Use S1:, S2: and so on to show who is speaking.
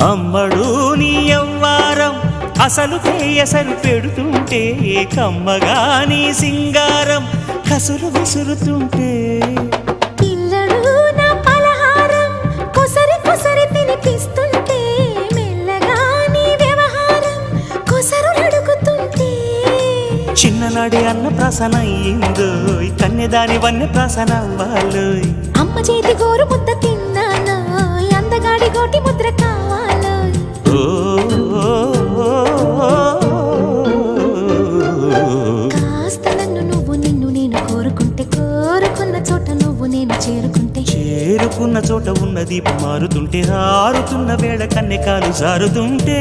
S1: అమ్మడు నీ యవ్వారం అసలు ఎసరు పెడుతుంటే కమ్మగా నీ సింగారం కసురు విసురుతుంటే
S2: పిల్లడు నా పలహారం కొసరి కొసరి తినిపిస్తుంటే మెల్లగా నీ వ్యవహారం కొసరు అడుగుతుంటే
S1: చిన్ననాడి అన్న ప్రాసన అయ్యిందో కన్నెదాని వన్నె ప్రాసన అవ్వాలోయ్
S2: అమ్మ చేతి గోరు ముద్ద తిన్నాను అందగాడి గోటి ముద్ర కావాలో కాస్త నన్ను నువ్వు నిన్ను నేను కోరుకుంటే కోరుకున్న చోట నువ్వు నేను చేరుకుంటే
S1: చేరుకున్న చోట ఉన్న దీపం మారుతుంటే ఆరుతున్న వేళ కన్నె కాలు జారుతుంటే